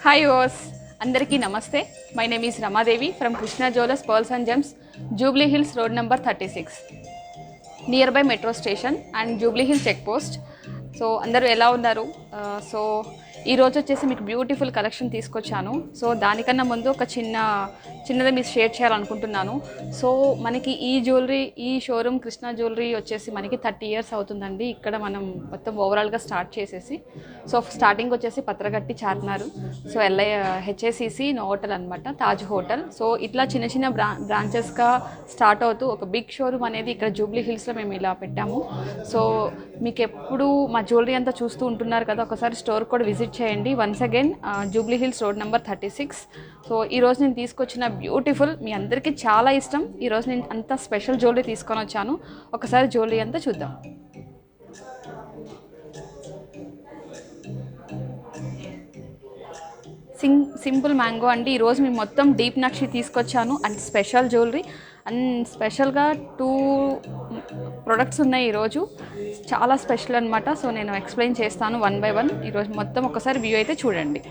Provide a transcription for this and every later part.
Hi ఓస్ అందరికీ నమస్తే. My name is Ramadevi from Krishna jewellers pearls and gems, Jubilee Hills road number 36, near by metro station and Jubilee Hills check post. So అందరూ ఎలా ఉన్నారు? So ఈరోజు వచ్చేసి మీకు బ్యూటిఫుల్ కలెక్షన్ తీసుకొచ్చాను. సో దానికన్నా ముందు ఒక చిన్నది మీరు షేర్ చేయాలనుకుంటున్నాను. సో మనకి ఈ షోరూమ్ కృష్ణా జ్యువెలరీ వచ్చేసి మనకి 30 years అవుతుందండి. ఇక్కడ మనం మొత్తం ఓవరాల్గా స్టార్ట్ చేసేసి, సో స్టార్టింగ్ వచ్చేసి పత్రగట్టి చార్మినార్, సో హెచ్ఏసిసి నోవోటల్ అనమాట, తాజ్ హోటల్. సో ఇట్లా చిన్న బ్రాంచెస్గా స్టార్ట్ అవుతూ ఒక బిగ్ షోరూమ్ అనేది ఇక్కడ జూబ్లీ హిల్స్లో మేము ఇలా పెట్టాము. సో మీకు ఎప్పుడు మా జ్యువెలరీ అంతా చూస్తూ ఉంటున్నారు కదా, ఒకసారి స్టోర్ కూడా విజిట్ చేయండి. Once again Jubilee Hills road number 36. So ఈరోజు నేను తీసుకొచ్చిన బ్యూటిఫుల్, మీ అందరికీ చాలా ఇష్టం, ఈరోజు నేను అంత స్పెషల్ జ్యువెలరీ తీసుకొని వచ్చాను. ఒకసారి జ్యువెలరీ అంతా చూద్దాం. సింపుల్ మ్యాంగో అండి. ఈరోజు మేము మొత్తం డీప్ నక్షి తీసుకొచ్చాను అండ్ స్పెషల్ జ్యువెలరీ అండ్ స్పెషల్గా 2 ప్రొడక్ట్స్ ఉన్నాయి ఈరోజు, చాలా స్పెషల్ అనమాట. సో నేను ఎక్స్ప్లెయిన్ చేస్తాను 1 by 1. ఈరోజు మొత్తం ఒకసారి వ్యూ అయితే చూడండి.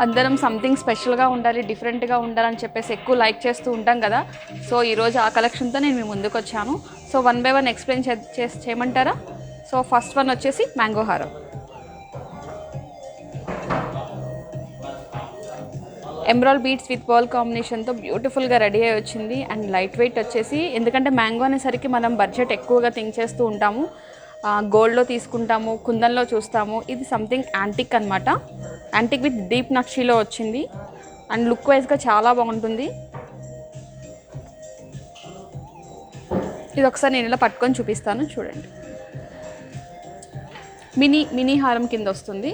అందరం సంథింగ్ స్పెషల్గా ఉండాలి, డిఫరెంట్గా ఉండాలని చెప్పేసి ఎక్కువ లైక్ చేస్తూ ఉంటాం కదా. సో ఈరోజు ఆ కలెక్షన్తో నేను మీ ముందుకు వచ్చాను. సో 1 by 1 ఎక్స్ప్లెయిన్ చేయమంటారా? సో ఫస్ట్ వన్ వచ్చేసి మ్యాంగో హారం. ఎమరాల్డ్ బీడ్స్ విత్ పర్ల్ కాంబినేషన్తో బ్యూటిఫుల్గా రెడీ అయ్యి వచ్చింది అండ్ లైట్ వెయిట్ వచ్చేసి, ఎందుకంటే మ్యాంగో అనేసరికి మనం బడ్జెట్ ఎక్కువగా థింక్ చేస్తూ ఉంటాము. గోల్డ్లో తీసుకుంటాము, కుందన్లో చూస్తాము. ఇది సంథింగ్ యాంటిక్ అనమాట. యాంటిక్ విత్ డీప్ నక్షిలో వచ్చింది అండ్ లుక్ వైజ్గా చాలా బాగుంటుంది. ఇది ఒకసారి నేను ఇలా పట్టుకొని చూపిస్తాను, చూడండి. మినీ హారం కింద వస్తుంది.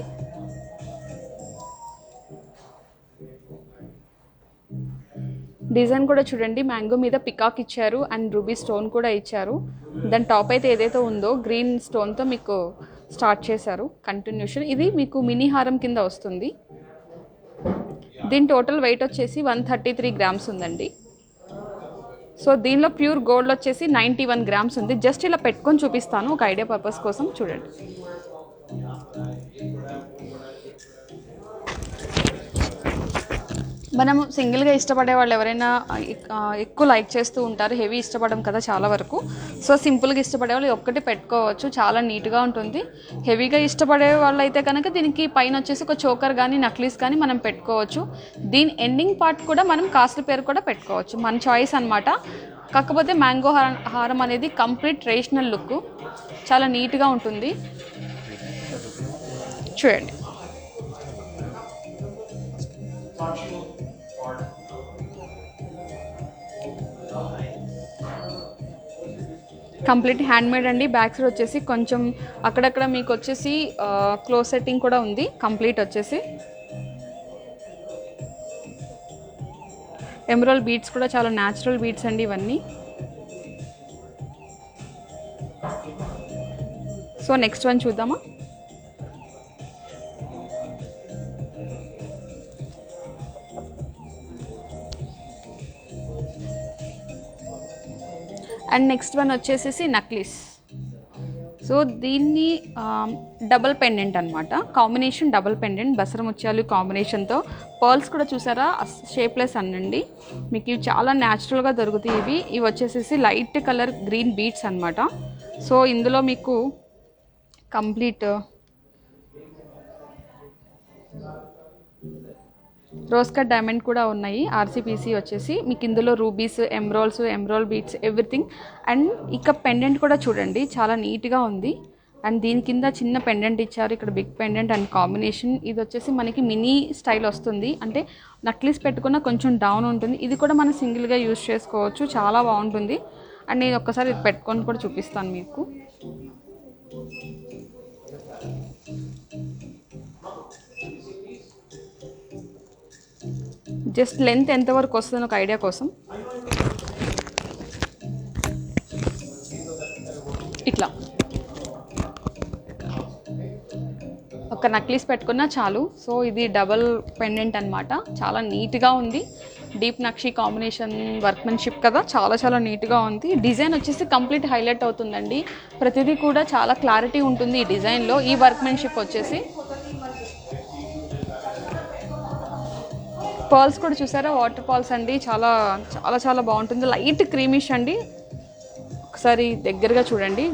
డిజైన్ కూడా చూడండి, మ్యాంగో మీద పికాక్ ఇచ్చారు అండ్ రూబీ స్టోన్ కూడా ఇచ్చారు. దాని టాప్ అయితే ఏదైతే ఉందో గ్రీన్ స్టోన్తో మీకు స్టార్ట్ చేశారు కంటిన్యూషన్. ఇది మీకు మినీ హారం కింద వస్తుంది. దీని టోటల్ వెయిట్ వచ్చేసి 133 grams ఉందండి. సో దీనిలో ప్యూర్ గోల్డ్ వచ్చేసి 91 grams ఉంది. జస్ట్ ఇలా పెట్టుకొని చూపిస్తాను ఒక ఐడియా పర్పస్ కోసం, చూడండి. మనము సింగిల్గా ఇష్టపడే వాళ్ళు ఎవరైనా ఎక్కువ లైక్ చేస్తూ ఉంటారు, హెవీ ఇష్టపడడం కదా చాలా వరకు. సో సింపుల్గా ఇష్టపడే వాళ్ళు ఒక్కటి పెట్టుకోవచ్చు, చాలా నీట్గా ఉంటుంది. హెవీగా ఇష్టపడే వాళ్ళు అయితే కనుక దీనికి పైన వచ్చేసి ఒక చోకర్ కానీ నక్లీస్ కానీ మనం పెట్టుకోవచ్చు. దీని ఎండింగ్ పార్ట్ కూడా మనం కాస్ట్ల పేరు కూడా పెట్టుకోవచ్చు, మన చాయిస్ అనమాట. కాకపోతే మ్యాంగో హారం అనేది కంప్లీట్ ట్రెడిషనల్ లుక్, చాలా నీట్గా ఉంటుంది. చూడండి, కంప్లీట్ హ్యాండ్మేడ్ అండి. బ్యాక్ సైడ్ వచ్చేసి కొంచెం అక్కడక్కడ మీకు వచ్చేసి క్లోజ్ సెట్టింగ్ కూడా ఉంది. కంప్లీట్ వచ్చేసి ఎమరాల్డ్ బీడ్స్ కూడా చాలా న్యాచురల్ బీడ్స్ అండి ఇవన్నీ. సో నెక్స్ట్ వన్ చూద్దామా? అండ్ నెక్స్ట్ వన్ వచ్చేసేసి నక్లీస్. సో దీన్ని డబల్ పెండెంట్ అనమాట, కాంబినేషన్ డబల్ పెండెంట్, బసర ముత్యాలు కాంబినేషన్తో. పర్ల్స్ కూడా చూసారా, షేప్లెస్ అనండి. మీకు ఇవి చాలా న్యాచురల్గా దొరుకుతాయి. ఇవి వచ్చేసేసి లైట్ కలర్ గ్రీన్ బీడ్స్ అనమాట. సో ఇందులో మీకు కంప్లీట్ రోజ్ కట్ డైమండ్ కూడా ఉన్నాయి. ఆర్సీపీసీ వచ్చేసి మీకు ఇందులో rubies, emerald beads, everything. And ఇక పెండెంట్ కూడా చూడండి, చాలా నీట్గా ఉంది. అండ్ దీని కింద చిన్న పెండెంట్ ఇచ్చారు, ఇక్కడ బిగ్ పెండెంట్ అండ్ కాంబినేషన్. ఇది వచ్చేసి మనకి మినీ స్టైల్ వస్తుంది, అంటే నక్లీస్ పెట్టుకున్న కొంచెం డౌన్ ఉంటుంది. ఇది కూడా మనం సింగిల్గా యూజ్ చేసుకోవచ్చు, చాలా బాగుంటుంది. అండ్ నేను ఒక్కసారి ఇది పెట్టుకొని కూడా చూపిస్తాను మీకు. జస్ట్ లెంత్ ఎంతవరకు వస్తుందని ఒక ఐడియా కోసం ఇట్లా ఒక నక్లీస్ పెట్టుకున్నా చాలు. సో ఇది డబల్ పెండెంట్ అనమాట, చాలా నీట్గా ఉంది. డీప్ నక్షి కాంబినేషన్ వర్క్మెన్షిప్ కదా, చాలా నీట్గా ఉంది. డిజైన్ వచ్చేసి కంప్లీట్ హైలైట్ అవుతుందండి. ప్రతిదీ కూడా చాలా క్లారిటీ ఉంటుంది ఈ డిజైన్లో. ఈ వర్క్మెన్షిప్ వచ్చేసి పర్ల్స్ కూడా చూసారా, వాటర్ పర్ల్స్ అండి. చాలా చాలా చాలా బాగుంటుంది. లైట్ క్రీమిష్ అండి. ఒకసారి దగ్గరగా చూడండి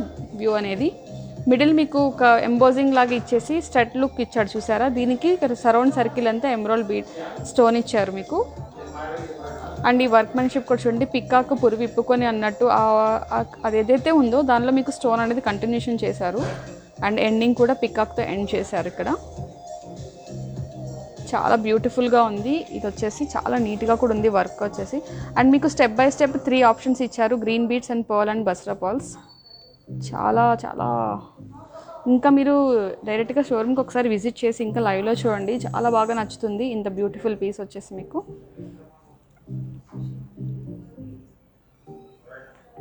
వ్యూ అనేది. మిడిల్ మీకు ఒక ఎంబోజింగ్ లాగా ఇచ్చేసి స్టడ్ లుక్ ఇచ్చాడు చూసారా. దీనికి సరౌండ్ సర్కిల్ అంతా ఎమరాల్డ్ బీడ్ స్టోన్ ఇచ్చారు మీకు. అండ్ ఈ వర్క్మెన్షిప్ కూడా చూడండి, పికాక్ పురి విప్పుకొని అన్నట్టు అది ఏదైతే ఉందో దానిలో మీకు స్టోన్ అనేది కంటిన్యూషన్ చేశారు. అండ్ ఎండింగ్ కూడా పికాక్తో ఎండ్ చేశారు ఇక్కడ. చాలా బ్యూటిఫుల్గా ఉంది. ఇది వచ్చేసి చాలా నీట్గా కూడా ఉంది వర్క్ వచ్చేసి. అండ్ మీకు స్టెప్ బై స్టెప్ 3 ఆప్షన్స్ ఇచ్చారు, green beads and pearl and Basra pearls. చాలా చాలా ఇంకా మీరు డైరెక్ట్గా షోరూమ్కి ఒకసారి విజిట్ చేసి ఇంకా లైవ్లో చూడండి, చాలా బాగా నచ్చుతుంది. ఇంత బ్యూటిఫుల్ పీస్ వచ్చేసి మీకు.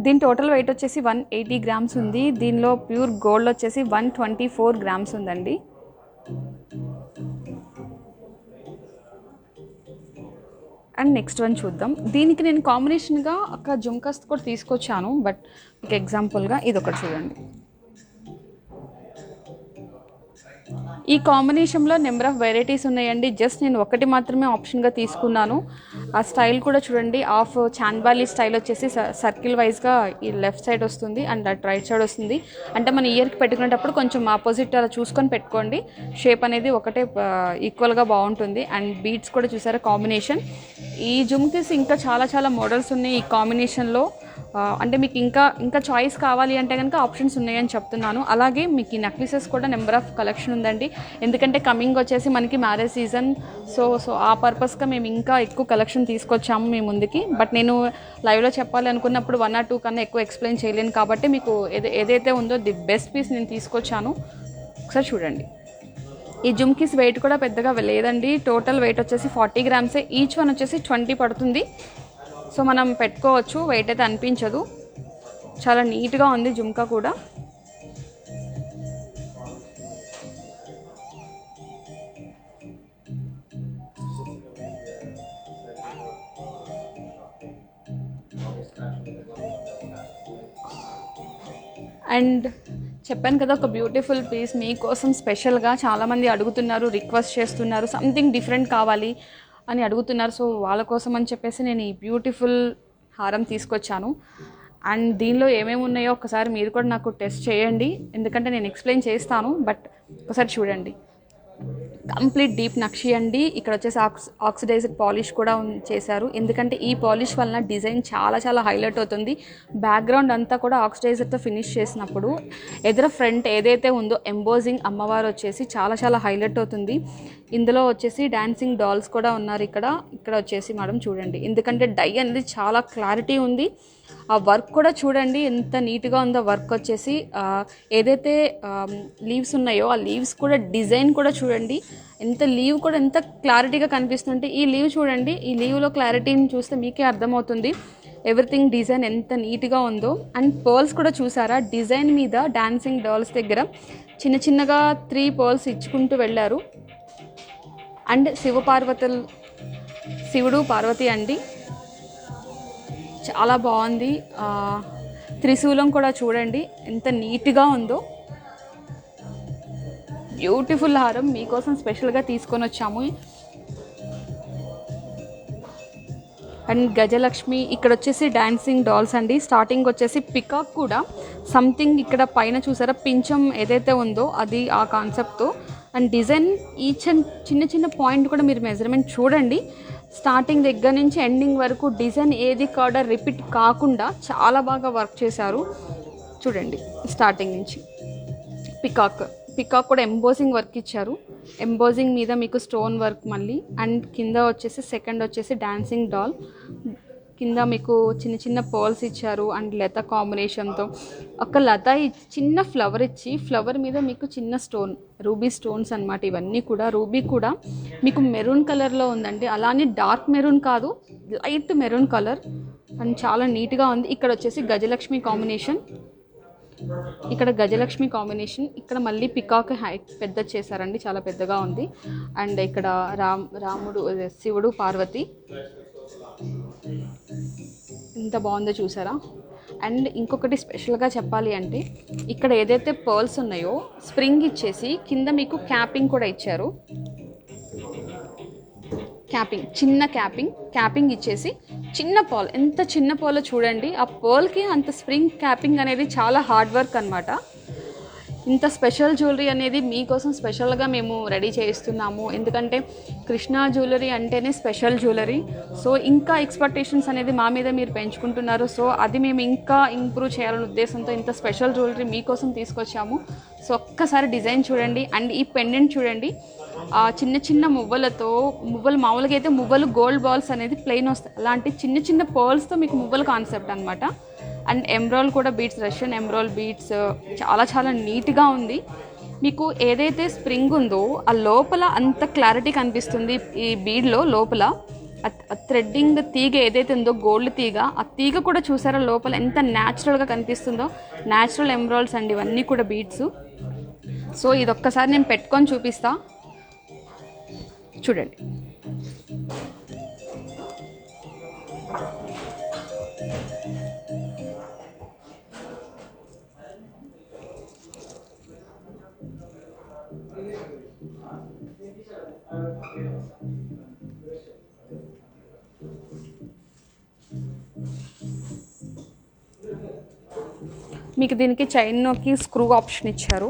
దీని టోటల్ వెయిట్ వచ్చేసి 180 గ్రామ్స్ ఉంది. దీనిలో ప్యూర్ గోల్డ్ వచ్చేసి 124 గ్రామ్స్ ఉందండి. అండ్ నెక్స్ట్ వన్ చూద్దాం. దీనికి నేను కాంబినేషన్గా ఒక జుమ్కాస్ కూడా తీసుకొచ్చాను, బట్ మీకు ఎగ్జాంపుల్గా ఇది ఒకటి చూడండి. ఈ కాంబినేషన్లో నెంబర్ ఆఫ్ వెరైటీస్ ఉన్నాయండి. జస్ట్ నేను ఒకటి మాత్రమే ఆప్షన్గా తీసుకున్నాను. ఆ స్టైల్ కూడా చూడండి, ఆఫ్ చాంద్బాలి స్టైల్ వచ్చేసి సర్కిల్ వైజ్గా ఈ లెఫ్ట్ సైడ్ వస్తుంది అండ్ అటు రైట్ సైడ్ వస్తుంది. అంటే మన ఇయర్కి పెట్టుకునేటప్పుడు కొంచెం ఆపోజిట్ అలా చూసుకొని పెట్టుకోండి. షేప్ అనేది ఒకటే ఈక్వల్గా బాగుంటుంది. అండ్ బీడ్స్ కూడా చూసారా కాంబినేషన్. ఈ జుమ్కీస్ ఇంకా చాలా చాలా మోడల్స్ ఉన్నాయి ఈ కాంబినేషన్లో. అంటే మీకు ఇంకా చాయిస్ కావాలి అంటే కనుక ఆప్షన్స్ ఉన్నాయని చెప్తున్నాను. అలాగే మీకు ఈ నెక్లెసెస్ కూడా నెంబర్ ఆఫ్ కలెక్షన్ ఉందండి. ఎందుకంటే కమింగ్ వచ్చేసి మనకి మ్యారేజ్ సీజన్. సో ఆ పర్పస్గా మేము ఇంకా ఎక్కువ కలెక్షన్ తీసుకొచ్చాము మీ ముందుకి. బట్ నేను లైవ్లో చెప్పాలి అనుకున్నప్పుడు 1 or 2 కన్నా ఎక్కువ ఎక్స్ప్లెయిన్ చేయలేను కాబట్టి మీకు ఏదైతే ఉందో ది బెస్ట్ పీస్ నేను తీసుకొచ్చాను. ఒకసారి చూడండి. ఈ జుమ్కీస్ వెయిట్ కూడా పెద్దగా లేదండి. టోటల్ వెయిట్ వచ్చేసి 40 గ్రామ్సే. ఈచ్ వన్ వచ్చేసి 20 పడుతుంది. సో మనం పెట్టుకోవచ్చు, వెయిట్ అయితే అనిపించదు. చాలా నీట్గా ఉంది జుమ్కా కూడా. అండ్ చెప్పాను కదా, ఒక బ్యూటిఫుల్ పీస్ మీకోసం స్పెషల్గా చాలామంది అడుగుతున్నారు, రిక్వెస్ట్ చేస్తున్నారు, సంథింగ్ డిఫరెంట్ కావాలి అని అడుగుతున్నారు. సో వాళ్ళ కోసం అని చెప్పేసి నేను ఈ బ్యూటిఫుల్ హారం తీసుకొచ్చాను. అండ్ దీనిలో ఏమేమి ఉన్నాయో ఒకసారి మీరు కూడా నాకు టెస్ట్ చేయండి, ఎందుకంటే నేను ఎక్స్ప్లెయిన్ చేస్తాను. బట్ ఒకసారి చూడండి. కంప్లీట్ డీప్ నక్షి అండి. ఇక్కడ వచ్చేసి ఆక్సిడైజ్డ్ పాలిష్ కూడా చేశారు. ఎందుకంటే ఈ పాలిష్ వలన డిజైన్ చాలా చాలా హైలైట్ అవుతుంది. బ్యాక్గ్రౌండ్ అంతా కూడా ఆక్సిడైజర్తో ఫినిష్ చేసినప్పుడు ఎదుర ఫ్రంట్ ఏదైతే ఉందో ఎంబోజింగ్ అమ్మవారు వచ్చేసి చాలా చాలా హైలైట్ అవుతుంది. ఇందులో వచ్చేసి డాన్సింగ్ డాల్స్ కూడా ఉన్నారు. ఇక్కడ వచ్చేసి మేడం చూడండి, ఎందుకంటే డై అనేది చాలా క్లారిటీ ఉంది. ఆ వర్క్ కూడా చూడండి ఎంత నీట్గా ఉందో. వర్క్ వచ్చేసి ఏదైతే లీవ్స్ ఉన్నాయో ఆ లీవ్స్ కూడా డిజైన్ కూడా చూడండి, ఎంత లీవ్ కూడా ఎంత క్లారిటీగా కనిపిస్తుంటే. ఈ లీవ్ చూడండి, ఈ లీవ్లో క్లారిటీని చూస్తే మీకే అర్థమవుతుంది ఎవ్రీథింగ్ డిజైన్ ఎంత నీట్గా ఉందో. అండ్ పర్ల్స్ కూడా చూసారా, డిజైన్ మీద డాన్సింగ్ డాల్స్ దగ్గర చిన్న చిన్నగా 3 పర్ల్స్ ఇచ్చుకుంటూ వెళ్ళారు. అండ్ శివుడు పార్వతి అండి, చాలా బాగుంది. త్రిశూలం కూడా చూడండి ఎంత నీట్గా ఉందో. బ్యూటిఫుల్ హారం మీకోసం స్పెషల్గా తీసుకొని వచ్చాము. అండ్ గజలక్ష్మి, ఇక్కడ వచ్చేసి డాన్సింగ్ డాల్స్ అండి. స్టార్టింగ్ వచ్చేసి పికాక్ కూడా సంథింగ్ ఇక్కడ పైన చూసారా పించం ఏదైతే ఉందో అది ఆ కాన్సెప్ట్తో. అండ్ డిజైన్ ఈచ్ అండ్ చిన్న చిన్న పాయింట్ కూడా మీరు మెజర్మెంట్ చూడండి. స్టార్టింగ్ దగ్గర నుంచి ఎండింగ్ వరకు డిజైన్ ఏది కూడా రిపీట్ కాకుండా చాలా బాగా వర్క్ చేశారు. చూడండి స్టార్టింగ్ నుంచి పికాక్ కూడా ఎంబోజింగ్ వర్క్ ఇచ్చారు. ఎంబోజింగ్ మీద మీకు స్టోన్ వర్క్ మళ్ళీ. అండ్ కింద వచ్చేసి సెకండ్ వచ్చేసి డాన్సింగ్ డాల్, కింద మీకు చిన్న చిన్న పర్ల్స్ ఇచ్చారు. అండ్ లత కాంబినేషన్తో ఒక లత చిన్న ఫ్లవర్ ఇచ్చి ఫ్లవర్ మీద మీకు చిన్న స్టోన్, రూబీ స్టోన్స్ అనమాట. ఇవన్నీ కూడా రూబీ కూడా మీకు మెరూన్ కలర్లో ఉందండి. అలానే డార్క్ మెరూన్ కాదు, లైట్ మెరూన్ కలర్. అండ్ చాలా నీట్గా ఉంది. ఇక్కడ వచ్చేసి గజలక్ష్మి కాంబినేషన్, ఇక్కడ మళ్ళీ పికాక్ హైట్ పెద్ద చేశారండి, చాలా పెద్దగా ఉంది. అండ్ ఇక్కడ రాముడు శివుడు పార్వతి ఎంత బాగుందో చూసారా. అండ్ ఇంకొకటి స్పెషల్గా చెప్పాలి అంటే ఇక్కడ ఏదైతే పర్ల్స్ ఉన్నాయో స్ప్రింగ్ ఇచ్చేసి కింద మీకు క్యాపింగ్ కూడా ఇచ్చారు. చిన్న క్యాపింగ్ ఇచ్చేసి చిన్న పర్ల్, ఎంత చిన్న పర్ల్ చూడండి. ఆ పర్ల్కి అంత స్ప్రింగ్ క్యాపింగ్ అనేది చాలా హార్డ్ వర్క్ అనమాట. ఇంత స్పెషల్ జ్యువెలరీ అనేది మీకోసం స్పెషల్గా మేము రెడీ చేయిస్తున్నాము. ఎందుకంటే కృష్ణ జ్యువెలరీ అంటేనే స్పెషల్ జ్యువెలరీ. సో ఇంకా ఎక్స్పెక్టేషన్స్ అనేది మా మీద మీరు పెంచుకుంటున్నారు. సో అది మేము ఇంకా ఇంప్రూవ్ చేయాలనే ఉద్దేశంతో ఇంత స్పెషల్ జ్యువెలరీ మీకోసం తీసుకొచ్చాము. సో ఒక్కసారి డిజైన్ చూడండి. అండ్ ఈ పెండెంట్ చూడండి, చిన్న చిన్న మువ్వలు మామూలుగా అయితే మువ్వలు గోల్డ్ బాల్స్ అనేది ప్లెయిన్ వస్తాయి. అలాంటి చిన్న చిన్న పర్ల్స్తో మీకు మువ్వల కాన్సెప్ట్ అనమాట. అండ్ ఎమ్రాల్ కూడా బీట్స్, రష్యన్ ఎమ్రాల్ బీట్స్ చాలా నీట్గా ఉంది. మీకు ఏదైతే స్ప్రింగ్ ఉందో ఆ లోపల అంత క్లారిటీ కనిపిస్తుంది. ఈ బీడ్లో లోపల థ్రెడ్డింగ్ తీగ ఏదైతే ఉందో గోల్డ్ తీగ, ఆ తీగ కూడా చూసారా లోపల ఎంత న్యాచురల్గా కనిపిస్తుందో. న్యాచురల్ ఎమ్రాల్స్ అండి ఇవన్నీ కూడా బీడ్స్. సో ఇదొక్కసారి నేను పెట్టుకొని చూపిస్తా చూడండి. మీకు దీనికి చైన్కి స్క్రూ ఆప్షన్ ఇచ్చారు.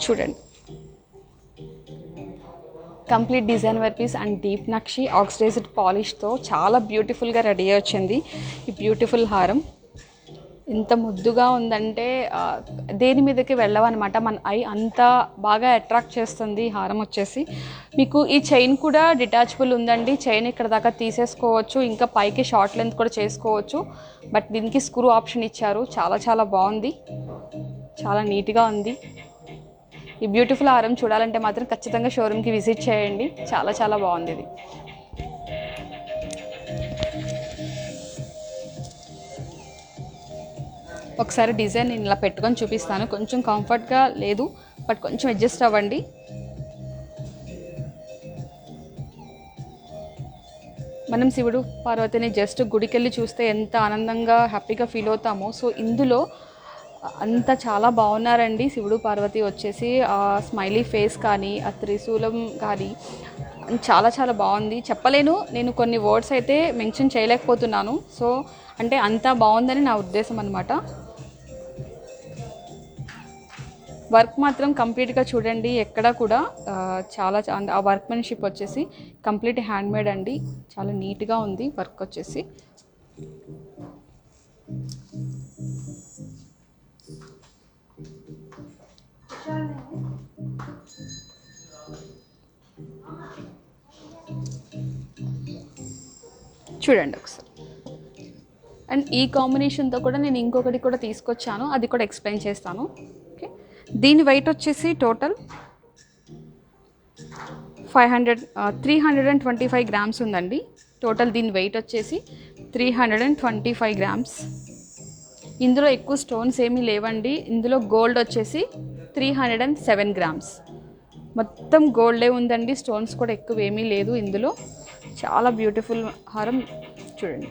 చూడండి, complete design work piece and deep నక్షి ఆక్సిడైజ్డ్ పాలిష్తో చాలా బ్యూటిఫుల్గా రెడీ వచ్చింది ఈ బ్యూటిఫుల్ హారం. ఎంత ముద్దుగా ఉందంటే దేని మీదకి వెళ్ళవన్నమాట, మన ఐ అంత బాగా అట్రాక్ట్ చేస్తుంది ఈ హారం వచ్చేసి. మీకు ఈ చైన్ కూడా డిటాచబుల్ ఉందండి. చైన్ ఇక్కడ దాకా తీసేసుకోవచ్చు, ఇంకా పైకి షార్ట్ లెంత్ కూడా చేసుకోవచ్చు. బట్ దీనికి స్క్రూ ఆప్షన్ ఇచ్చారు. చాలా బాగుంది, చాలా నీట్గా ఉంది. ఈ బ్యూటిఫుల్ హారం చూడాలంటే మాత్రం ఖచ్చితంగా షోరూమ్కి విజిట్ చేయండి. చాలా బాగుంది ఇది. ఒకసారి డిజైన్ నేను ఇలా పెట్టుకొని చూపిస్తాను. కొంచెం కంఫర్ట్గా లేదు, బట్ కొంచెం అడ్జస్ట్ అవ్వండి. మనం శివుడు పార్వతిని జస్ట్ గుడికెళ్ళి చూస్తే ఎంత ఆనందంగా హ్యాపీగా ఫీల్ అవుతామో, సో ఇందులో అంతా చాలా బాగున్నారండి. శివుడు పార్వతి వచ్చేసి ఆ స్మైలీ ఫేస్ కానీ ఆ త్రిశూలం కానీ చాలా బాగుంది. చెప్పలేను, నేను కొన్ని వర్డ్స్ అయితే మెన్షన్ చేయలేకపోతున్నాను. సో అంటే అంతా బాగుందని నా ఉద్దేశం అనమాట. వర్క్ మాత్రం కంప్లీట్గా చూడండి, ఎక్కడ కూడా చాలా ఆ వర్క్మెన్షిప్ వచ్చేసి కంప్లీట్ హ్యాండ్మేడ్ అండి. చాలా నీట్గా ఉంది వర్క్ వచ్చేసి. చూడండి ఒకసారి. అండ్ ఈ కాంబినేషన్తో కూడా నేను ఇంకొకటి కూడా తీసుకొచ్చాను, అది కూడా ఎక్స్ప్లెయిన్ చేస్తాను. ఓకే, దీని వెయిట్ వచ్చేసి టోటల్ 325 గ్రామ్స్ ఉందండి. టోటల్ దీని వెయిట్ వచ్చేసి 325 గ్రామ్స్. ఇందులో ఎక్కువ స్టోన్స్ ఏమీ లేవండి. ఇందులో గోల్డ్ వచ్చేసి 307 గ్రామ్స్. మొత్తం గోల్డే ఉందండి, స్టోన్స్ కూడా ఎక్కువ ఏమీ లేదు ఇందులో. చాలా బ్యూటిఫుల్ హారం చూడండి.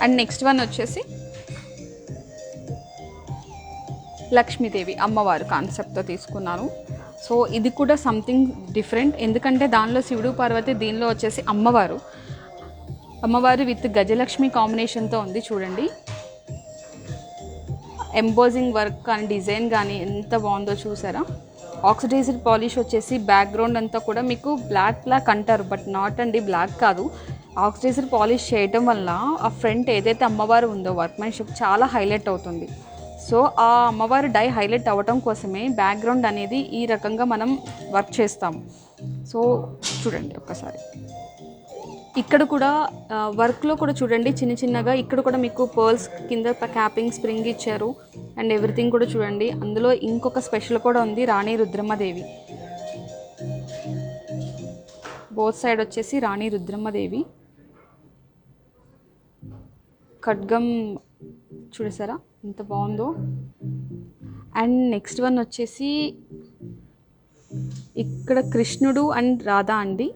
అండ్ నెక్స్ట్ వన్ వచ్చేసి లక్ష్మీదేవి అమ్మవారు కాన్సెప్ట్తో తీసుకున్నాను. సో ఇది కూడా సంథింగ్ డిఫరెంట్, ఎందుకంటే దానిలో శివుడు పార్వతి, దీనిలో వచ్చేసి అమ్మవారు విత్ గజలక్ష్మి కాంబినేషన్తో ఉంది. చూడండి, ఎంబోజింగ్ వర్క్ కానీ డిజైన్ కానీ ఎంత బాగుందో చూసారా. ఆక్సిడైజ్డ్ పాలిష్ వచ్చేసి బ్యాక్గ్రౌండ్ అంతా కూడా మీకు బ్లాక్ అంటారు, బట్ నాట్ అండి, బ్లాక్ కాదు. ఆక్సిడైజ్డ్ పాలిష్ చేయటం వల్ల ఆ ఫ్రంట్ ఏదైతే అమ్మవారు ఉందో వర్క్మెన్షిప్ చాలా హైలైట్ అవుతుంది. సో ఆ అమ్మవారి డై హైలైట్ అవ్వటం కోసమే బ్యాక్గ్రౌండ్ అనేది ఈ రకంగా మనం వర్క్ చేస్తాము. సో చూడండి ఒక్కసారి. ఇక్కడ కూడా వర్క్లో కూడా చూడండి చిన్నగా ఇక్కడ కూడా మీకు పర్ల్స్ కింద క్యాపింగ్ స్ప్రింగ్ ఇచ్చారు. అండ్ ఎవ్రీథింగ్ కూడా చూడండి. అందులో ఇంకొక స్పెషల్ కూడా ఉంది, రాణి రుద్రమ్మదేవి. బోత్ సైడ్ వచ్చేసి రాణి రుద్రమ్మదేవి ఖడ్గం చూడసారా ఎంత బాగుందో. అండ్ నెక్స్ట్ వన్ వచ్చేసి ఇక్కడ కృష్ణుడు అండ్ రాధా అండి.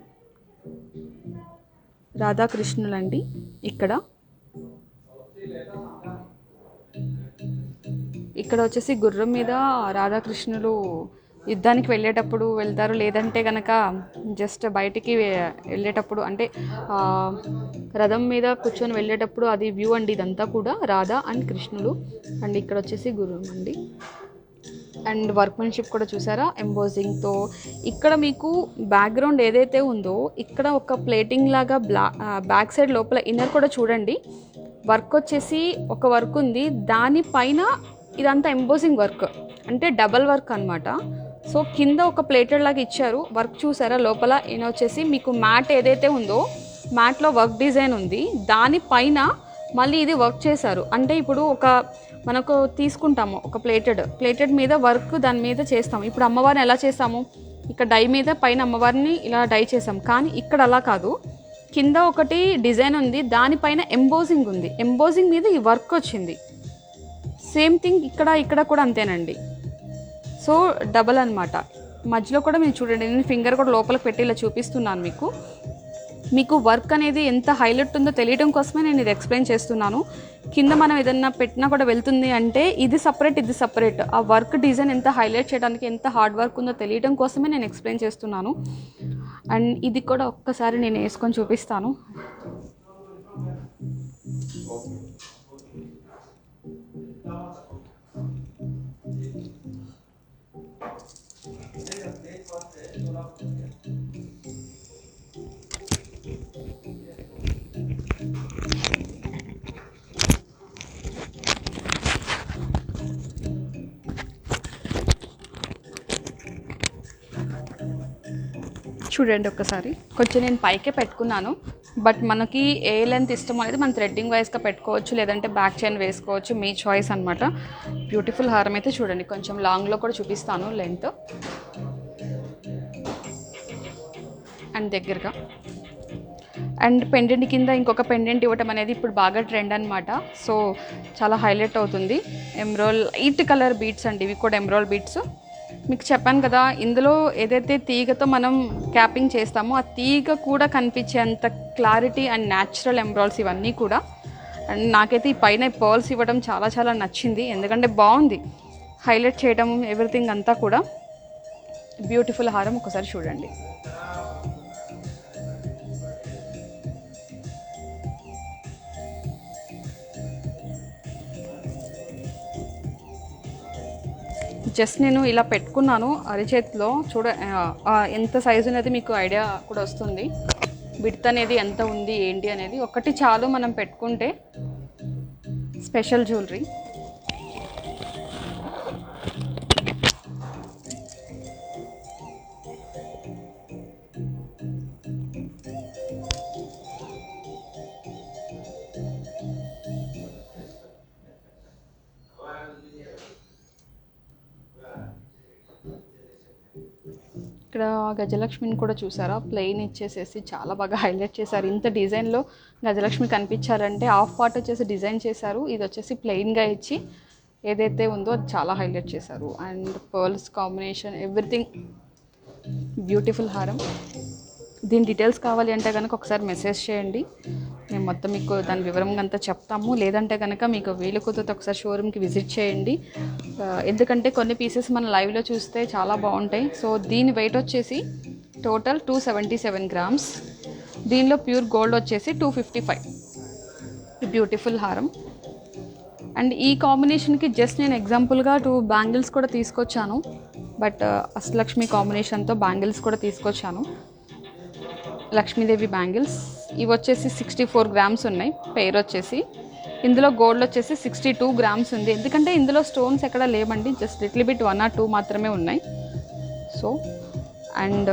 రాధాకృష్ణులండి. ఇక్కడ వచ్చేసి గుర్రం మీద రాధాకృష్ణులు యుద్ధానికి వెళ్ళేటప్పుడు వెళ్తారు, లేదంటే కనుక జస్ట్ బయటికి వెళ్ళేటప్పుడు అంటే రథం మీద కూర్చొని వెళ్ళేటప్పుడు అది వ్యూ అండి. ఇదంతా కూడా రాధా అండ్ కృష్ణులు. అండ్ ఇక్కడ వచ్చేసి గుర్రం అండి. అండ్ వర్క్మెన్షిప్ కూడా చూసారా ఎంబోజింగ్తో. ఇక్కడ మీకు బ్యాక్గ్రౌండ్ ఏదైతే ఉందో ఇక్కడ ఒక ప్లేటింగ్ లాగా బ్యాక్ సైడ్ లోపల ఇన్నర్ కూడా చూడండి. వర్క్ వచ్చేసి ఒక వర్క్ ఉంది, దానిపైన ఇదంతా ఎంబోజింగ్ వర్క్ అంటే డబల్ వర్క్ అనమాట. సో కింద ఒక ప్లేటెడ్ లాగా ఇచ్చారు. వర్క్ చూసారా లోపల. ఈయన వచ్చేసి మీకు మ్యాట్ ఏదైతే ఉందో మ్యాట్లో వర్క్ డిజైన్ ఉంది, దానిపైన మళ్ళీ ఇది వర్క్ చేశారు. అంటే ఇప్పుడు మనకు తీసుకుంటాము ఒక ప్లేటెడ్ మీద వర్క్ దాని మీద చేస్తాము. ఇప్పుడు అమ్మవారిని ఎలా చేస్తాము, ఇక్కడ డై మీద పైన అమ్మవారిని ఇలా డై చేసాం. కానీ ఇక్కడ అలా కాదు, కింద ఒకటి డిజైన్ ఉంది, దానిపైన ఎంబోజింగ్ ఉంది, ఎంబోజింగ్ మీద ఈ వర్క్ వచ్చింది. సేమ్ థింగ్ ఇక్కడ కూడా అంతేనండి. సో డబల్ అనమాట. మధ్యలో కూడా మీరు చూడండి, నేను ఫింగర్ కూడా లోపలికి పెట్టి ఇలా చూపిస్తున్నాను మీకు వర్క్ అనేది ఎంత హైలైట్ ఉందో తెలియడం కోసమే నేను ఇది ఎక్స్ప్లెయిన్ చేస్తున్నాను. కింద మనం ఏదన్నా పెట్టినా కూడా వెళ్తుంది అంటే ఇది సపరేట్. ఆ వర్క్ డిజైన్ ఎంత హైలైట్ చేయడానికి ఎంత హార్డ్ వర్క్ ఉందో తెలియడం కోసమే నేను ఎక్స్ప్లెయిన్ చేస్తున్నాను. అండ్ ఇది కూడా ఒక్కసారి నేను వేసుకొని చూపిస్తాను. చూడండి ఒక్కసారి. కొంచెం నేను పైకే పెట్టుకున్నాను, బట్ మనకి ఏ లెంత్ ఇష్టం అనేది మనం థ్రెడ్డింగ్ వైజ్గా పెట్టుకోవచ్చు, లేదంటే బ్యాక్ చైన్ వేసుకోవచ్చు, మీ చాయిస్ అనమాట. బ్యూటిఫుల్ హారం అయితే చూడండి. కొంచెం లాంగ్లో కూడా చూపిస్తాను లెంత్ అండ్ దగ్గరగా. అండ్ పెండెంట్ కింద ఇంకొక పెండెంట్ ఇవ్వటం అనేది ఇప్పుడు బాగా ట్రెండ్ అనమాట. సో చాలా హైలైట్ అవుతుంది. ఎమ్రోల్ లైట్ కలర్ బీడ్స్ అండి, ఇవి కూడా ఎమ్రోల్ బీడ్స్. మీకు చెప్పాను కదా, ఇందులో ఏదైతే తీగతో మనం క్యాపింగ్ చేస్తామో ఆ తీగ కూడా కనిపించేంత క్లారిటీ అండ్ న్యాచురల్ ఎమ్రాల్స్ ఇవన్నీ కూడా. అండ్ నాకైతే ఈ పైన పర్ల్స్ ఇవ్వడం చాలా నచ్చింది, ఎందుకంటే బాగుంది హైలైట్ చేయడం ఎవ్రీథింగ్ అంతా కూడా. బ్యూటిఫుల్ హారం ఒకసారి చూడండి. జస్ట్ నేను ఇలా పెట్టుకున్నాను అరిచేతిలో. ఎంత సైజు అనేది మీకు ఐడియా కూడా వస్తుంది, విడ్త్ అనేది ఎంత ఉంది ఏంటి అనేది. ఒకటి చాలు మనం పెట్టుకుంటే. Special jewellery. ఇక్కడ గజలక్ష్మిని కూడా చూసారా, ప్లెయిన్ ఇచ్చేసేసి చాలా బాగా హైలైట్ చేశారు. ఇంత డిజైన్లో గజలక్ష్మి కనిపించాలంటే హాఫ్ పార్ట్ వచ్చేసి డిజైన్ చేశారు, ఇది వచ్చేసి ప్లెయిన్గా ఇచ్చి ఏదైతే ఉందో అది చాలా హైలైట్ చేశారు. And pearls combination everything beautiful హారం. దీని డీటెయిల్స్ కావాలి అంటే కనుక ఒకసారి మెసేజ్ చేయండి, మేము మొత్తం మీకు దాని వివరంగా అంతా చెప్తాము. లేదంటే కనుక మీకు వీలు కుదిరితే ఒకసారి షోరూమ్కి విజిట్ చేయండి, ఎందుకంటే కొన్ని పీసెస్ మన లైవ్లో చూస్తే చాలా బాగుంటాయి. సో దీని వెయిట్ వచ్చేసి టోటల్ 277 గ్రామ్స్. దీనిలో ప్యూర్ గోల్డ్ వచ్చేసి 255. బ్యూటిఫుల్ హారం. అండ్ ఈ కాంబినేషన్కి జస్ట్ నేను ఎగ్జాంపుల్గా 2 బ్యాంగిల్స్ కూడా తీసుకొచ్చాను, బట్ అష్టలక్ష్మి కాంబినేషన్తో బ్యాంగిల్స్ కూడా తీసుకొచ్చాను. లక్ష్మీదేవి బ్యాంగిల్స్ ఇవి వచ్చేసి 64 గ్రామ్స్ ఉన్నాయి పెయిర్ వచ్చేసి. ఇందులో గోల్డ్ వచ్చేసి 62 గ్రామ్స్ ఉంది, ఎందుకంటే ఇందులో స్టోన్స్ ఎక్కడ లేవండి, జస్ట్ లిటిల్ బిట్ 1 or 2 మాత్రమే ఉన్నాయి. సో అండ్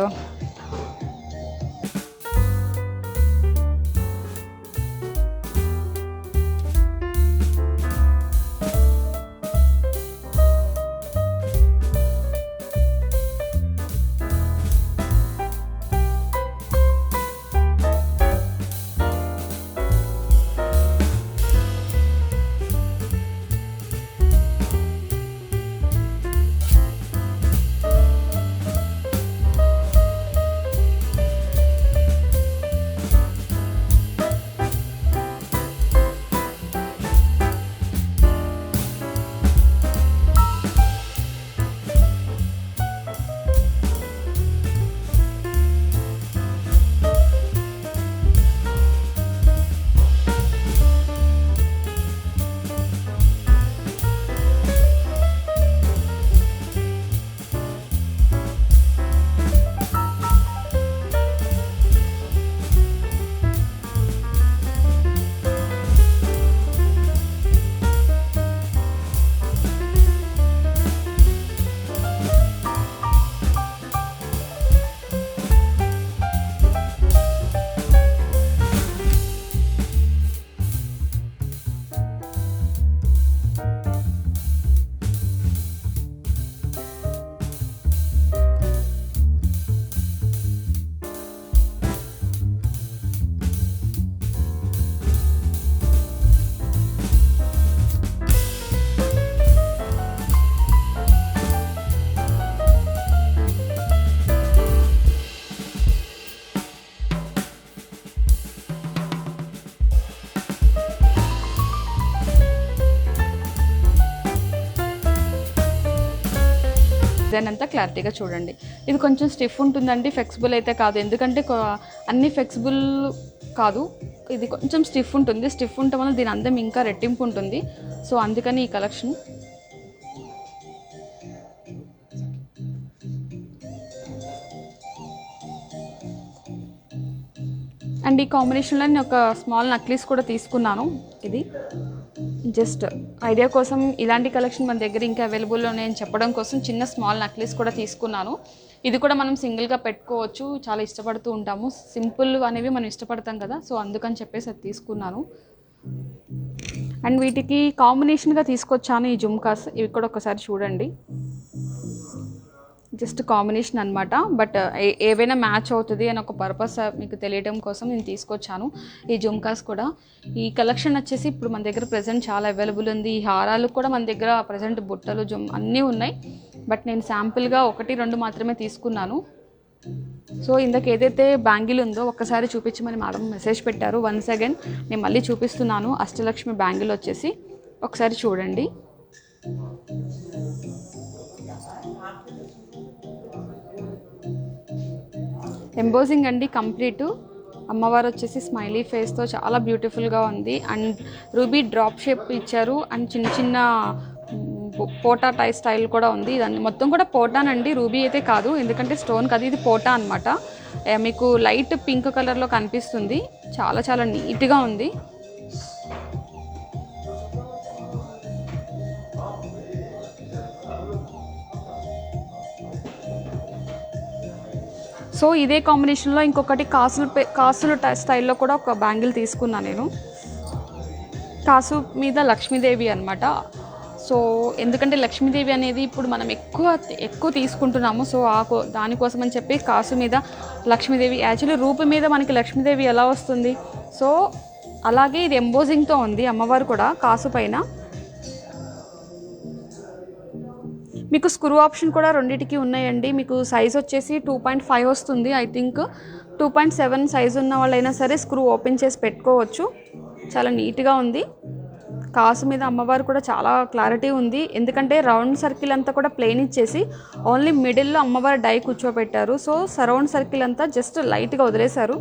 డిజైన్ అంతా క్లారిటీగా చూడండి. ఇది కొంచెం స్టిఫ్ ఉంటుందండి, ఫ్లెక్సిబుల్ అయితే కాదు. ఎందుకంటే అన్ని ఫ్లెక్సిబుల్ కాదు, ఇది కొంచెం స్టిఫ్ ఉంటుంది. స్టిఫ్ ఉండటం వల్ల దీని అందం ఇంకా రెట్టింపు ఉంటుంది. సో అందుకని ఈ కలెక్షన్. అండ్ ఈ కాంబినేషన్లో నేను ఒక స్మాల్ నక్లీస్ కూడా తీసుకున్నాను. ఇది జస్ట్ ఐడియా కోసం, ఇలాంటి కలెక్షన్ మన దగ్గర ఇంకా అవైలబుల్లో నేను చెప్పడం కోసం చిన్న స్మాల్ నక్లీస్ కూడా తీసుకున్నాను. ఇది కూడా మనం సింగిల్గా పెట్టుకోవచ్చు, చాలా ఇష్టపడుతూ ఉంటాము. సింపుల్ అనేవి మనం ఇష్టపడతాం కదా, సో అందుకని చెప్పేసి అది తీసుకున్నాను. అండ్ వీటికి కాంబినేషన్గా తీసుకొచ్చాను ఈ జుమ్కాస్. ఇవి కూడా ఒకసారి చూడండి, జస్ట్ కాంబినేషన్ అనమాట. బట్ ఏవైనా మ్యాచ్ అవుతుంది అని ఒక పర్పస్ మీకు తెలియడం కోసం నేను తీసుకొచ్చాను ఈ జుమ్కాస్ కూడా. ఈ కలెక్షన్ వచ్చేసి ఇప్పుడు మన దగ్గర ప్రజెంట్ చాలా అవైలబుల్ ఉంది. ఈ హారాలు కూడా మన దగ్గర ప్రజెంట్ బుట్టలు అన్నీ ఉన్నాయి. బట్ నేను శాంపుల్గా 1-2 మాత్రమే తీసుకున్నాను. సో ఇందాక ఏదైతే బ్యాంగిల్ ఉందో ఒక్కసారి చూపించమని మేడం మెసేజ్ పెట్టారు. వన్స్ అగైన్ నేను మళ్ళీ చూపిస్తున్నాను. అష్టలక్ష్మి బ్యాంగిల్ వచ్చేసి ఒకసారి చూడండి. ఎంబోజింగ్ అండి కంప్లీట్. అమ్మవారు వచ్చేసి స్మైలీ ఫేస్తో చాలా బ్యూటిఫుల్గా ఉంది. అండ్ రూబీ డ్రాప్ షేప్ ఇచ్చారు. అండ్ చిన్న చిన్న పోటా టై స్టైల్ కూడా ఉంది. ఇదన్నీ మొత్తం కూడా పోటానండి, రూబీ అయితే కాదు, ఎందుకంటే స్టోన్ కాదు, ఇది పోటా అనమాట. మీకు లైట్ పింక్ కలర్లో కనిపిస్తుంది. చాలా చాలా నీట్గా ఉంది. సో ఇదే కాంబినేషన్లో ఇంకొకటి కాసులు స్టైల్లో కూడా ఒక బ్యాంగిల్ తీసుకున్నాను నేను. కాసు మీద లక్ష్మీదేవి అనమాట. సో ఎందుకంటే లక్ష్మీదేవి అనేది ఇప్పుడు మనం ఎక్కువ తీసుకుంటున్నాము. సో దానికోసం అని చెప్పి కాసు మీద లక్ష్మీదేవి, యాక్చువల్లీ రూపు మీద మనకి లక్ష్మీదేవి ఎలా వస్తుంది, సో అలాగే ఇది ఎంబోజింగ్తో ఉంది అమ్మవారు కూడా కాసు పైన. మీకు స్క్రూ ఆప్షన్ కూడా రెండింటికి ఉన్నాయండి. మీకు సైజ్ వచ్చేసి 2.5 వస్తుంది. ఐ థింక్ 2.7 సైజు ఉన్న వాళ్ళైనా సరే స్క్రూ ఓపెన్ చేసి పెట్టుకోవచ్చు. చాలా నీట్గా ఉంది. కాసు మీద అమ్మవారు కూడా చాలా క్లారిటీ ఉంది. ఎందుకంటే రౌండ్ సర్కిల్ అంతా కూడా ప్లెయిన్ ఇచ్చేసి ఓన్లీ మిడిల్లో అమ్మవారి డై కూర్చోబెట్టారు. సో సరౌండ్ సర్కిల్ అంతా జస్ట్ లైట్గా వదిలేశారు.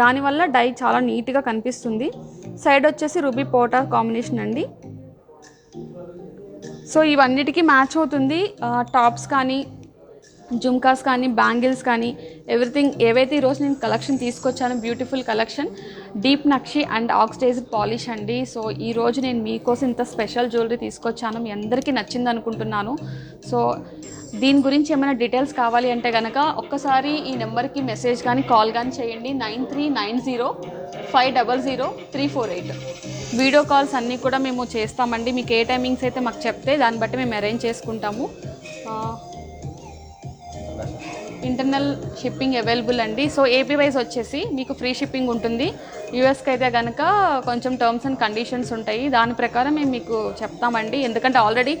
దానివల్ల డై చాలా నీట్గా కనిపిస్తుంది. సైడ్ వచ్చేసి రూబీ పోటా కాంబినేషన్ అండి. సో ఇవన్నిటికీ మ్యాచ్ అవుతుంది. టాప్స్ కానీ, జుమ్కాస్ కానీ, బ్యాంగిల్స్ కానీ, ఎవ్రీథింగ్. ఏవైతే ఈరోజు నేను కలెక్షన్ తీసుకొచ్చాను, beautiful collection, deep nakshi and oxidised polish అండి. సో ఈరోజు నేను మీకోసం ఇంత స్పెషల్ జ్యువెలరీ తీసుకొచ్చాను. మీ అందరికీ నచ్చింది అనుకుంటున్నాను. సో దీని గురించి ఏమైనా డీటెయిల్స్ కావాలి అంటే కనుక ఒక్కసారి ఈ నెంబర్కి మెసేజ్ కానీ కాల్ కానీ చేయండి. 9390500348. వీడియో కాల్స్ అన్నీ కూడా మేము చేస్తామండి. మీకు ఏ టైమింగ్స్ అయితే మాకు చెప్తే దాన్ని బట్టి మేము అరేంజ్ చేసుకుంటాము. ఇంటర్నల్ షిప్పింగ్ అవైలబుల్ అండి. సో ఏపీ వైజ్ వచ్చేసి మీకు ఫ్రీ షిప్పింగ్ ఉంటుంది. యూఎస్కి అయితే కనుక కొంచెం టర్మ్స్ అండ్ కండిషన్స్ ఉంటాయి. దాని ప్రకారం మేము మీకు చెప్తామండి. ఎందుకంటే ఆల్రెడీ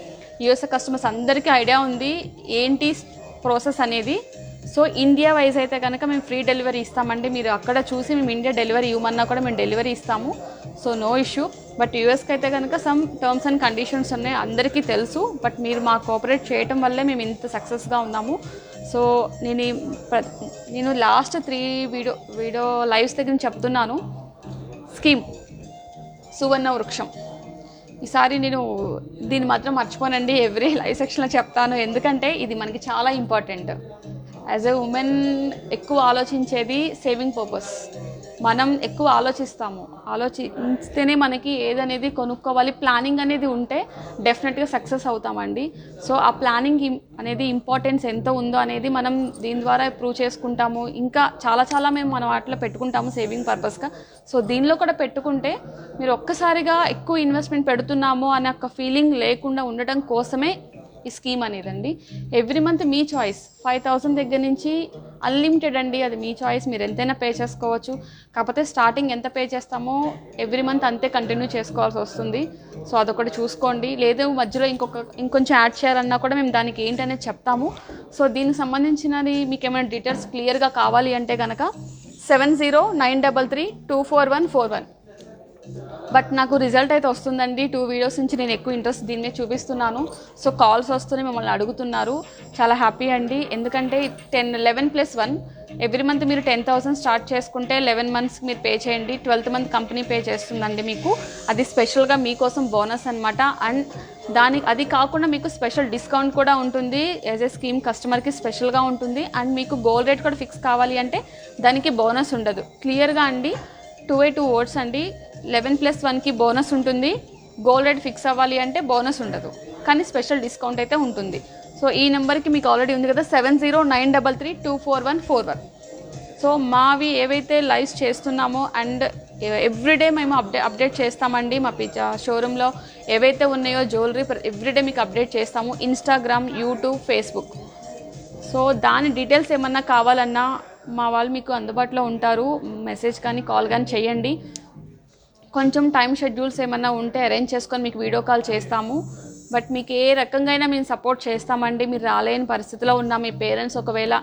యూఎస్ కస్టమర్స్ అందరికీ ఐడియా ఉంది ఏంటి ప్రాసెస్ అనేది. సో ఇండియా వైజ్ అయితే కనుక మేము ఫ్రీ డెలివరీ ఇస్తామండి. మీరు అక్కడ చూసి మేము ఇండియా డెలివరీ ఇవ్వమన్నా కూడా మేము డెలివరీ ఇస్తాము. So no issue. బట్ యూఎస్కి అయితే కనుక సమ్ టర్మ్స్ అండ్ కండిషన్స్ ఉన్నాయి, అందరికీ తెలుసు. బట్ మీరు మా కోఆపరేట్ చేయటం వల్లే మేము ఇంత సక్సెస్గా ఉన్నాము. సో నేను లాస్ట్ 3 వీడియో లైవ్స్ దగ్గర చెప్తున్నాను. స్కీమ్ సువర్ణ వృక్షం, ఈసారి నేను దీన్ని మాత్రం మర్చిపోనండి. ఎవ్రీ లైవ్ సెక్షన్లో చెప్తాను. ఎందుకంటే ఇది మనకి చాలా ఇంపార్టెంట్. యాజ్ ఎ ఉమెన్ ఎక్కువ ఆలోచించేది సేవింగ్ పర్పస్. మనం ఎక్కువ ఆలోచిస్తేనే మనకి ఏదనేది కొనుక్కోవాలి, ప్లానింగ్ అనేది ఉంటే డెఫినెట్గా సక్సెస్ అవుతామండి. సో ఆ ప్లానింగ్ అనేది ఇంపార్టెన్స్ ఎంత ఉందో అనేది మనం దీని ద్వారా ప్రూవ్ చేసుకుంటాము. ఇంకా చాలా మేము మన వాటిలో పెట్టుకుంటాము సేవింగ్ పర్పస్గా. సో దీనిలో కూడా పెట్టుకుంటే మీరు ఒక్కసారిగా ఎక్కువ ఇన్వెస్ట్మెంట్ పెడుతున్నాము అనే ఒక ఫీలింగ్ లేకుండా ఉండటం కోసమే ఈ స్కీమ్ అనేదండి. ఎవ్రీ మంత్ మీ చాయిస్, 5000 దగ్గర నుంచి అన్లిమిటెడ్ అండి. అది మీ చాయిస్, మీరు ఎంతైనా పే చేసుకోవచ్చు. కాకపోతే స్టార్టింగ్ ఎంత పే చేస్తామో ఎవ్రీ మంత్ అంతే కంటిన్యూ చేసుకోవాల్సి వస్తుంది. సో అదొకటి చూసుకోండి. లేదు మధ్యలో ఇంకొంచెం యాడ్ చేయాలన్నా కూడా మేము దానికి ఏంటనేది చెప్తాము. సో దీనికి సంబంధించినది మీకు ఏమైనా డీటెయిల్స్ క్లియర్గా కావాలి అంటే కనుక 7093324141 బట్ నాకు రిజల్ట్ అయితే వస్తుందండి. 2 వీడియోస్ నుంచి నేను ఎక్కువ ఇంట్రెస్ట్ దీని మీద చూపిస్తున్నాను. సో కాల్స్ వస్తున్నాయి, మిమ్మల్ని అడుగుతున్నారు. చాలా హ్యాపీ అండి. ఎందుకంటే 11+1 ఎవ్రీ మంత్ మీరు 10,000 స్టార్ట్ చేసుకుంటే 11 మంత్స్ మీరు పే చేయండి. 12th మంత్ కంపెనీ పే చేస్తుందండి మీకు. అది స్పెషల్గా మీకోసం బోనస్ అనమాట. అండ్ అది కాకుండా మీకు స్పెషల్ డిస్కౌంట్ కూడా ఉంటుంది. యాజ్ ఏ స్కీమ్ కస్టమర్కి స్పెషల్గా ఉంటుంది. అండ్ మీకు గోల్ రేట్ కూడా ఫిక్స్ కావాలి అంటే దానికి బోనస్ ఉండదు. క్లియర్గా అండి 2 వర్డ్స్ అండి. 11+1కి బోనస్ ఉంటుంది. గోల్ రేట్ ఫిక్స్ అవ్వాలి అంటే బోనస్ ఉండదు, కానీ స్పెషల్ డిస్కౌంట్ అయితే ఉంటుంది. సో ఈ నెంబర్కి మీకు ఆల్రెడీ ఉంది కదా 7093324141. సో మావి ఏవైతే లైవ్స్ చేస్తున్నామో అండ్ ఎవ్రీడే మేము అప్డేట్ చేస్తామండి. మా షోరూంలో ఏవైతే ఉన్నాయో జ్యువెలరీ ఎవ్రీడే మీకు అప్డేట్ చేస్తాము. Instagram, YouTube, Facebook. సో దాని డీటెయిల్స్ ఏమన్నా కావాలన్నా మా వాళ్ళు మీకు అందుబాటులో ఉంటారు. మెసేజ్ కానీ కాల్ కానీ చేయండి. కొంచెం టైం షెడ్యూల్స్ ఏమన్నా ఉంటే అరేంజ్ చేసుకొని మీకు వీడియో కాల్ చేస్తాము. బట్ మీకు ఏ రకంగా అయినా మేము సపోర్ట్ చేస్తామండి. మీరు రాలేని పరిస్థితిలో ఉన్న మీ పేరెంట్స్ ఒకవేళ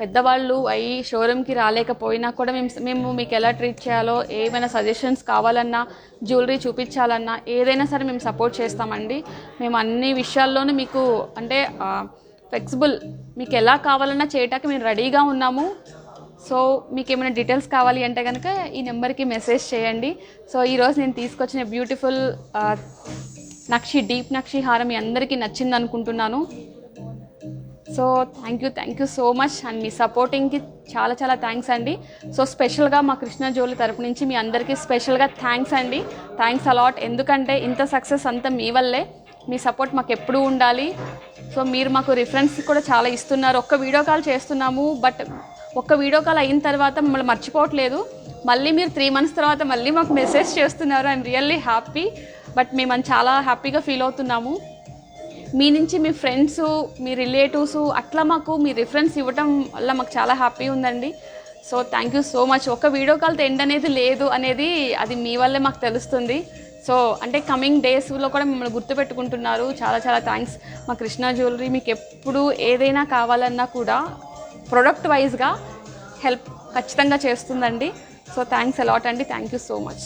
పెద్దవాళ్ళు అయ్యి షోరూమ్కి రాలేకపోయినా కూడా మేము మీకు ఎలా ట్రీట్ చేయాలో, ఏమైనా సజెషన్స్ కావాలన్నా, జ్యువెలరీ చూపించాలన్నా ఏదైనా సరే మేము సపోర్ట్ చేస్తామండి. మేము అన్ని విషయాల్లోనూ మీకు అంటే ఫ్లెక్సిబుల్, మీకు ఎలా కావాలన్నా చేయటానికి మేము రెడీగా ఉన్నాము. సో మీకు ఏమైనా డీటెయిల్స్ కావాలి అంటే కనుక ఈ నెంబర్కి మెసేజ్ చేయండి. సో ఈరోజు నేను తీసుకొచ్చిన బ్యూటిఫుల్ డీప్ నక్షి హారం మీ అందరికీ నచ్చింది అనుకుంటున్నాను. So thank you so much. And మీ సపోర్టింగ్కి చాలా చాలా థ్యాంక్స్ అండి. సో స్పెషల్గా మా కృష్ణ జ్యువెలరీ తరపు నుంచి మీ అందరికీ స్పెషల్గా థ్యాంక్స్ అండి. Thanks a lot. ఎందుకంటే ఇంత సక్సెస్ అంతా మీ వల్లే. మీ సపోర్ట్ మాకు ఎప్పుడూ ఉండాలి. సో మీరు మాకు రిఫరెన్స్ కూడా చాలా ఇస్తున్నారు. ఒక్క వీడియో కాల్ చేస్తున్నాము, బట్ ఒక్క వీడియో కాల్ అయిన తర్వాత మిమ్మల్ని మర్చిపోవట్లేదు. మళ్ళీ మీరు 3 months తర్వాత మళ్ళీ మాకు మెసేజ్ చేస్తున్నారు. I'm really happy. బట్ మేము చాలా హ్యాపీగా ఫీల్ అవుతున్నాము. మీ నుంచి మీ ఫ్రెండ్స్, మీ రిలేటివ్స్ అట్లా మాకు మీ రిఫరెన్స్ ఇవ్వటం వల్ల మాకు చాలా హ్యాపీ ఉందండి. So thank you so much. ఒక వీడియో కాల్తో ఎండ్ అనేది లేదు అనేది అది మీ వల్లే మాకు తెలుస్తుంది. సో అంటే కమింగ్ డేస్లో కూడా మిమ్మల్ని గుర్తుపెట్టుకుంటున్నారు. చాలా చాలా థ్యాంక్స్. మా కృష్ణ జ్యువెలరీ మీకు ఎప్పుడు ఏదైనా కావాలన్నా కూడా ప్రొడక్ట్ వైజ్గా హెల్ప్ ఖచ్చితంగా చేస్తుందండి. సో థ్యాంక్స్ అలాట్ అండి. Thank you so much.